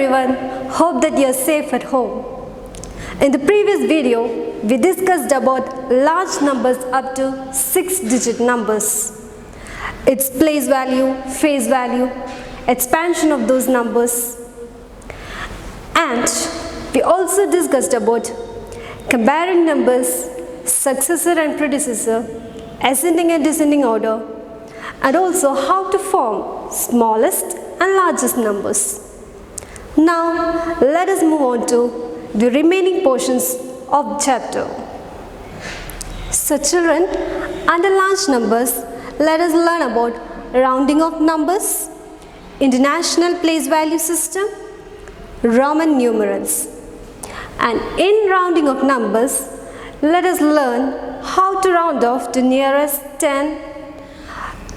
everyone, hope that you are safe at home. In the previous video, we discussed about large numbers up to 6-digit numbers, its place value, phase value, expansion of those numbers, and we also discussed about comparing numbers, successor and predecessor, ascending and descending order, and also how to form smallest and largest numbers. Now let us move on to the remaining portions of the chapter. So children, under large numbers, let us learn about rounding of numbers, international place value system, Roman numerals. And in rounding of numbers, let us learn how to round off to nearest 10,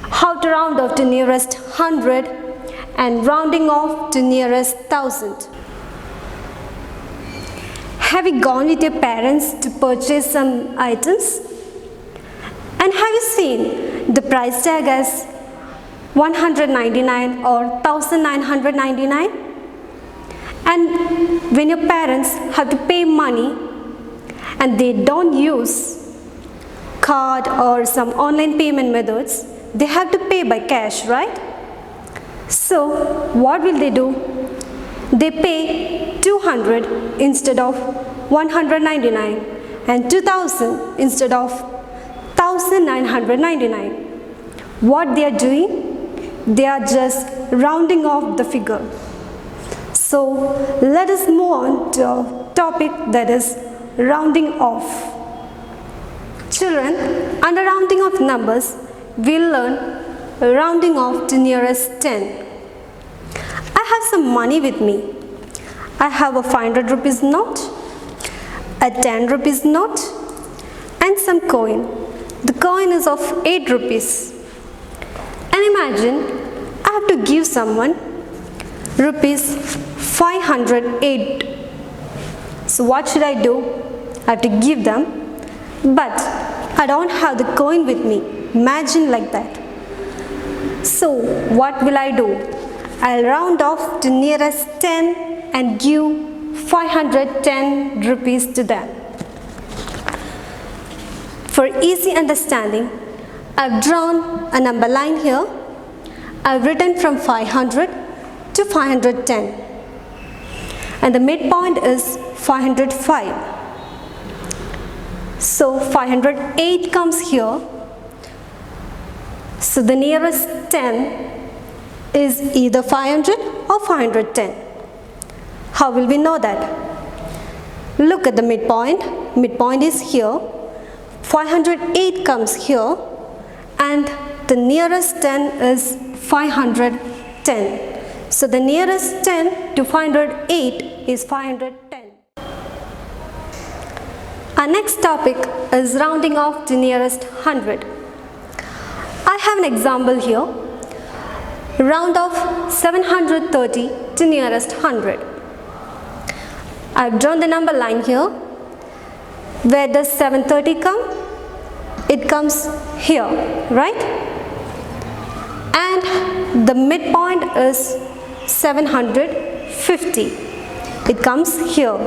how to round off to nearest 100, and rounding off to nearest 1000. Have you gone with your parents to purchase some items? And have you seen the price tag as 199 or 1999? And when your parents have to pay money and they don't use card or some online payment methods, they have to pay by cash, right? So what will they do? They pay 200 instead of 199 and 2000 instead of 1999. What they are doing? They are just rounding off the figure. So let us move on to a topic that is rounding off. Children, under rounding of numbers, we'll learn rounding off to nearest 10. I have some money with me. I have a 500 rupees note, a 10 rupees note, and some coin. The coin is of 8 rupees. And imagine I have to give someone rupees 508. So what should I do? I have to give them, but I don't have the coin with me. Imagine like that. So what will I do? I'll round off to nearest 10 and give 510 rupees to them. For easy understanding, I've drawn a number line here. I've written from 500 to 510. And the midpoint is 505. So 508 comes here. So the nearest 10 is either 500 or 510. How will we know that? Look at the midpoint. Midpoint is here. 508 comes here. And the nearest 10 is 510. So the nearest 10 to 508 is 510. Our next topic is rounding off to nearest 100. I have an example here. Round off 730 to nearest 100. I've drawn the number line here. Where does 730 come? It comes here, right? And the midpoint is 750. It comes here.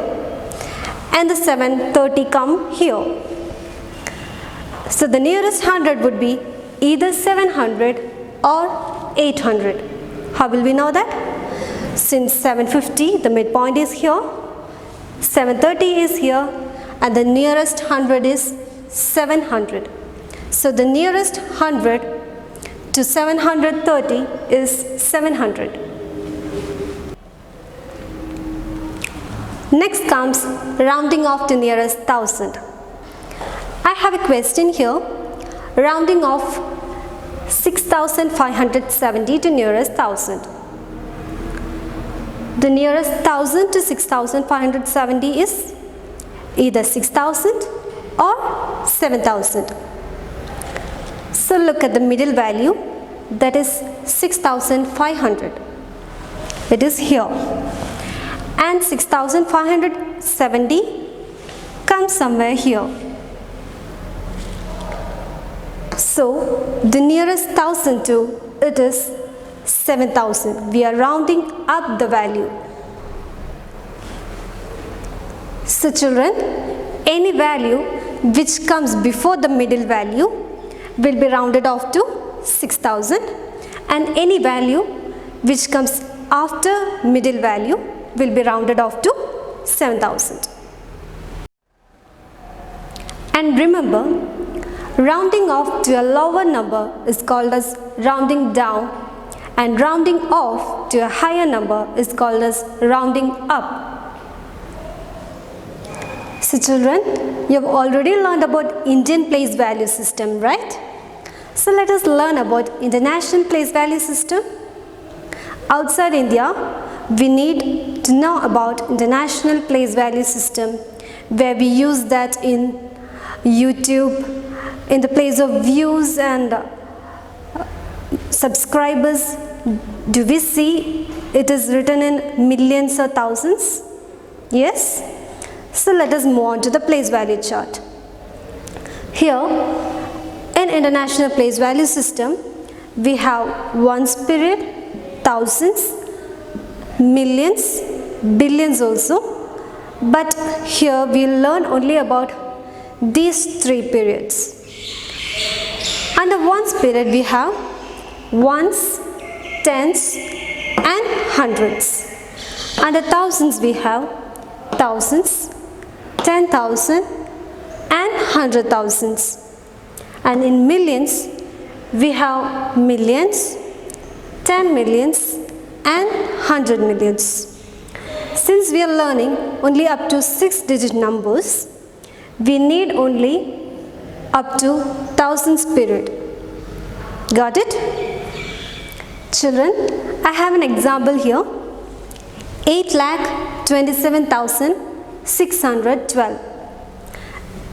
And the 730 come here. So the nearest 100 would be either 700 or 800. How will we know that? Since 750, the midpoint is here, 730 is here, and the nearest 100 is 700. So the nearest 100 to 730 is 700. Next comes rounding off to nearest 1000. I have a question here. Rounding off 6570 to nearest 1000. The nearest 1000 to 6570 is either 6000 or 7000. So look at the middle value, that is 6500. It is here. And 6570 comes somewhere here. So the nearest 1000 to it is 7000. We are rounding up the value. So children, any value which comes before the middle value will be rounded off to 6000, and any value which comes after middle value will be rounded off to 7000. And remember, rounding off to a lower number is called as rounding down, and rounding off to a higher number is called as rounding up. So children, you have already learned about Indian place value system, right? So let us learn about international place value system. Outside India, we need to know about international place value system, where we use that in YouTube, in the place of views and subscribers. Do we see it is written in millions or thousands? Yes. So let us move on to the place value chart. Here in international place value system, we have ones period, thousands, millions, billions also, but here we will learn only about these three periods. Under ones period we have ones, tens and hundreds. Under thousands we have thousands, 10,000 and 100,000s. And in millions we have millions, 10 millions and 100 millions. Since we are learning only up to 6-digit numbers, we need only up to thousands period. Got it? Children, I have an example here. 8,27,612.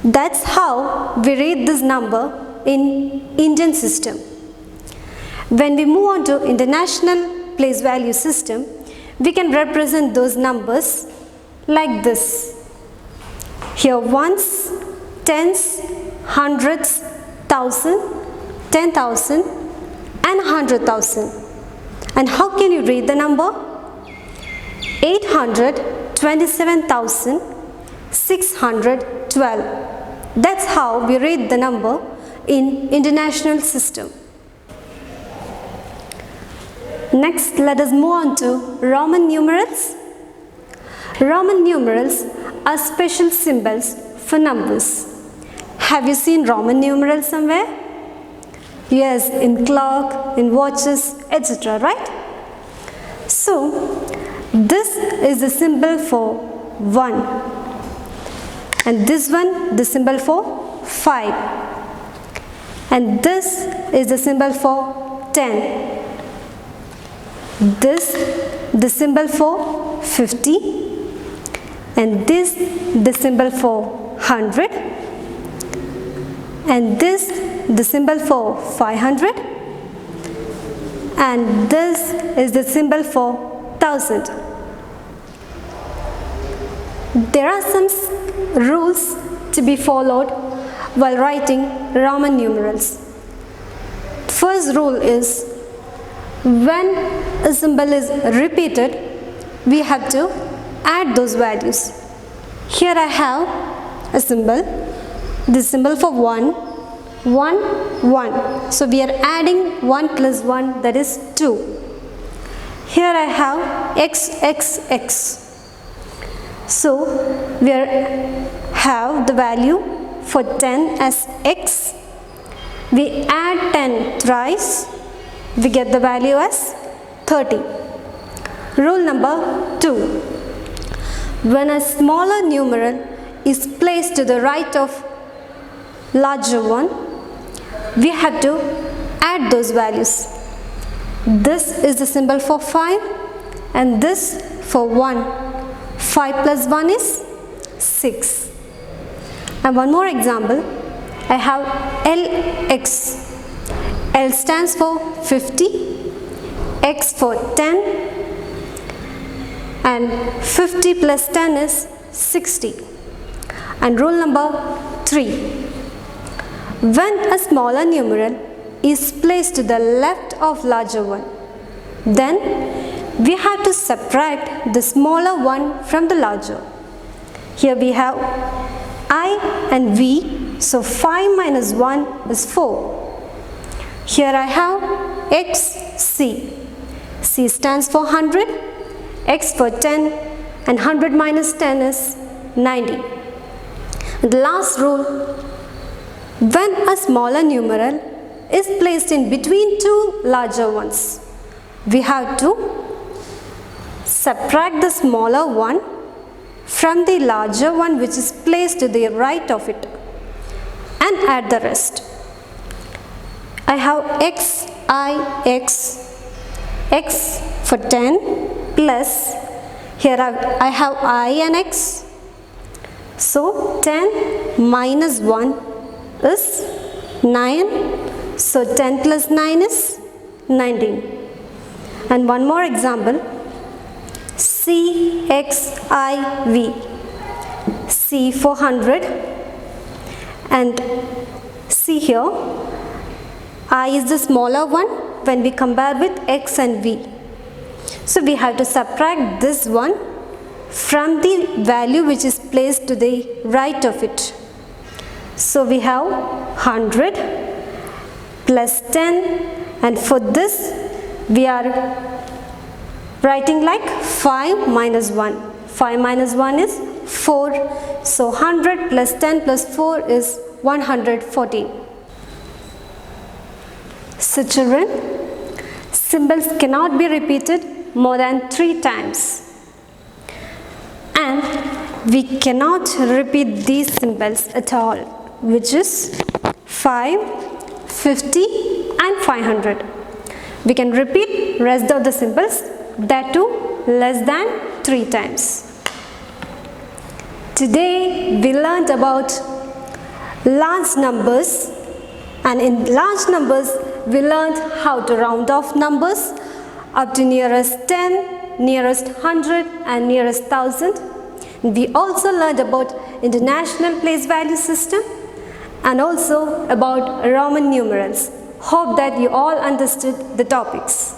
That's how we read this number in Indian system. When we move on to international place value system, we can represent those numbers like this. Here ones, tens, hundreds, thousand, 10,000 and 100,000. And how can you read the number? 827,612. That's how we read the number in international system. Next, let us move on to Roman numerals. Roman numerals are special symbols for numbers. Have you seen Roman numerals somewhere? Yes, in clock, in watches, etc., right? So, this is the symbol for 1, and this one the symbol for 5, and this is the symbol for 10, this the symbol for 50, and this the symbol for 100, and this the symbol for 500, and this is the symbol for 1000. There are some rules to be followed while writing Roman numerals. First rule is, when a symbol is repeated, we have to add those values. Here I have a symbol, the symbol for 1, 1, 1. So we are adding 1 plus 1, that is 2. Here I have x, x, x. So we have the value for 10 as x. We add 10 thrice, we get the value as 30. Rule number 2. When a smaller numeral is placed to the right of larger one, we have to add those values. This is the symbol for 5 and this for 1. 5 plus 1 is 6. And one more example, I have LX. L stands for 50, X for 10, and 50 plus 10 is 60. And rule number 3. When a smaller numeral is placed to the left of larger one, then we have to subtract the smaller one from the larger. Here we have I and V, so 5 minus 1 is 4. Here I have X, C. C stands for 100, X for 10, and 100 minus 10 is 90. And the last rule, when a smaller numeral is placed in between two larger ones, we have to subtract the smaller one from the larger one which is placed to the right of it and add the rest. I have X, I, X for 10 plus, here I have I and X, so 10 minus 1 is 9, so 10 plus 9 is 19. And one more example, C, X, I, V. C for 100 and see here, I is the smaller one when we compare with X and V. So we have to subtract this one from the value which is placed to the right of it. So we have 100 plus 10, and for this we are writing like 5 minus 1. 5 minus 1 is 4. So 100 plus 10 plus 4 is 114. So children, symbols cannot be repeated more than 3 times. And we cannot repeat these symbols at all, which is 5, 50 and 500. We can repeat rest of the symbols, that too less than 3 times. Today we learned about large numbers, and in large numbers we learned how to round off numbers up to nearest 10, nearest 100 and nearest 1000. We also learned about international place value system and also about Roman numerals. Hope that you all understood the topics.